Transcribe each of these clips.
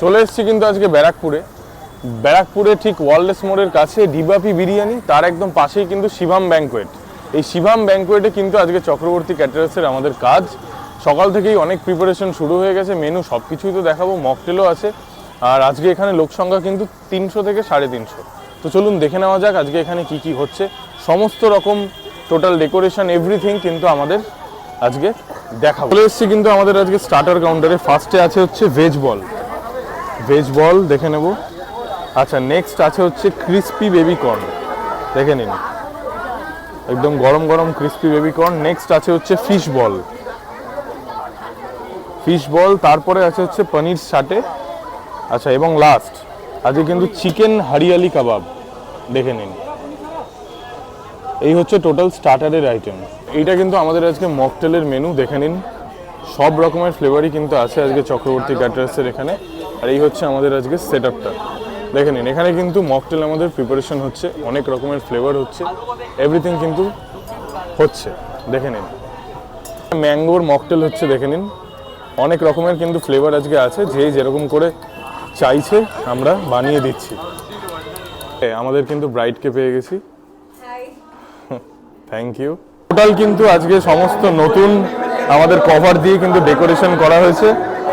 চলে এসেছি কিন্তু আজকে ব্যারাকপুরে ঠিক ওয়ার্ল্ডস মোড়ের কাছে ডিবাপি বিরিয়ানি, তার একদম পাশেই কিন্তু শিভাম ব্যাংকোয়েট। এই শিভাম ব্যাংকোয়েটে কিন্তু আজকে চক্রবর্তী ক্যাটারার্সের আমাদের কাজ। সকাল থেকেই অনেক প্রিপারেশন শুরু হয়ে গেছে, মেনু সব কিছুই তো দেখাবো, মকটেলও আছে। আর আজকে এখানে লোক সংখ্যা কিন্তু 300 থেকে 350। তো চলুন দেখে নেওয়া যাক আজকে এখানে কি কি হচ্ছে। সমস্ত রকম টোটাল ডেকোরেশন এভরিথিং কিন্তু আমাদের আজকে দেখাবো। চলে এসেছি কিন্তু আমাদের আজকে স্টার্টার কাউন্টারে। ফার্স্টে আছে হচ্ছে ভেজ বল দেখে নেব। আচ্ছা, নেক্সট আছে হচ্ছে ক্রিস্পি বেবি কর্ন, দেখে নিন একদম গরম গরম ক্রিস্পি বেবি কর্ন। নেক্সট আছে হচ্ছে ফিশ বল, তারপরে আছে হচ্ছে পনির সাটে। আচ্ছা, এবং লাস্ট আজকে কিন্তু চিকেন হারিয়ালি কাবাব, দেখে নিন। এই হচ্ছে টোটাল স্টার্টারের আইটেম। এইটা কিন্তু আমাদের আজকে মকটেলের মেনু, দেখে নিন। সব রকমের ফ্লেভারই কিন্তু আছে আজকে চক্রবর্তী ক্যাটারার্সের এখানে। আর এই হচ্ছে আমাদের আজকে সেট আপটা, দেখে নিন। এখানে কিন্তু মকটেল আমাদের প্রিপারেশন হচ্ছে, অনেক রকমের ফ্লেভার হচ্ছে, এভরিথিং কিন্তু হচ্ছে, দেখে নিন। ম্যাঙ্গোর মকটেল হচ্ছে, দেখে নিন। অনেক রকমের কিন্তু ফ্লেভার আজকে আছে, যে যেরকম করে চাইছে আমরা বানিয়ে দিচ্ছি। আমাদের কিন্তু ব্রাইডকে পেয়ে গেছি, থ্যাংক ইউ। টোটাল কিন্তু আজকে সমস্ত নতুন আমাদের কভার দিয়ে কিন্তু ডেকোরেশন করা হয়েছে।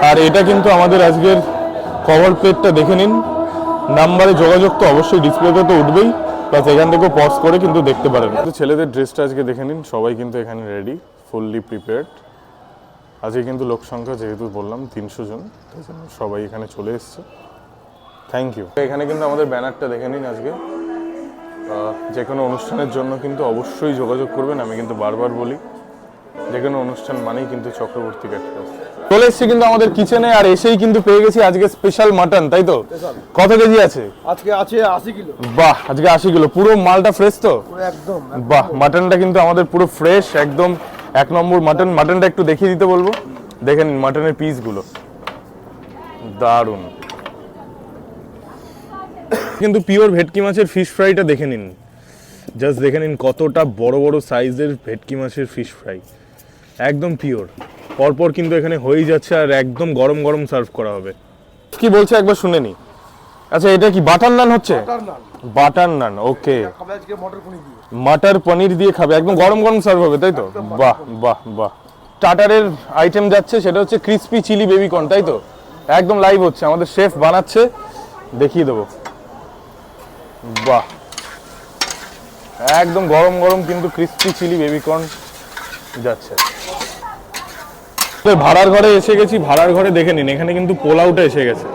আর এটা কিন্তু আমাদের আজকের কভার প্লেটটা, দেখে নিন। নাম্বারে যোগাযোগ তো অবশ্যই ডিসপ্লেতে তো উঠবেই, প্লাস এখান থেকেও পজ করে কিন্তু দেখতে পারেন। তো ছেলেদের ড্রেসটা আজকে দেখে নিন, সবাই কিন্তু এখানে রেডি, ফুললি প্রিপেয়ার্ড। আজকে কিন্তু লোক সংখ্যা যেহেতু বললাম 300 জন, তাই জন্য সবাই এখানে চলে এসছে, থ্যাংক ইউ। এখানে কিন্তু আমাদের ব্যানারটা দেখে নিন। আজকে যে কোনো অনুষ্ঠানের জন্য কিন্তু অবশ্যই যোগাযোগ করবেন। আমি কিন্তু বারবার বলি, যে কোনো অনুষ্ঠান মানেই কিন্তু চক্রবর্তী ক্যাটারার্স। চলে এসেছি কিন্তু আমাদের কিচেনে, আর এসেই কিন্তু পেয়ে গেছি আজকে স্পেশাল মাটন, তাই তো? কত কেজি আছে আজকে? আছে 80 কিলো। বাহ, আজকে 80 কিলো। পুরো মালটা ফ্রেশ তো? একদম। বাহ, মাটনটা কিন্তু আমাদের পুরো ফ্রেশ, একদম 1 নম্বর মাটন। মাটনটা একটু দেখিয়ে দিতে বলবো, দেখে নিন মাটনের পিসগুলো, দারুণ। কিন্তু পিওর ভেটকি মাছের ফিশ ফ্রাইটা দেখে নিন, জাস্ট দেখে নিন কতটা বড় বড় সাইজের ভেটকি মাছের ফিশ ফ্রাই, একদম পিওর। পরপর কিন্তু এখানে হয়েই যাচ্ছে, আর একদম গরম গরম সার্ভ করা হবে। কি বলছে একবার শুনে নি। আচ্ছা, এটা কি বাটার নান হচ্ছে? বাটার নান, ওকে। মটর পনির দিয়ে খাবে, একদম গরম গরম সার্ভ হবে, তাই তো? বাহ বাহ বাহ। স্টার্টারের আইটেম যাচ্ছে, সেটা হচ্ছে ক্রিস্পি চিলি বেবি কর্ন, তাই তো? একদম লাইভ হচ্ছে, আমাদের শেফ বানাচ্ছে, দেখিয়ে দেবো। বাহ, একদম গরম গরম কিন্তু ক্রিস্পি চিলি বেবি কর্ন যাচ্ছে। ভাড়ার ঘরে এসে গেছি, ভাড়ার ঘরে দেখে নিন, এখানে কিন্তু পোলাওটা এসে গেছে।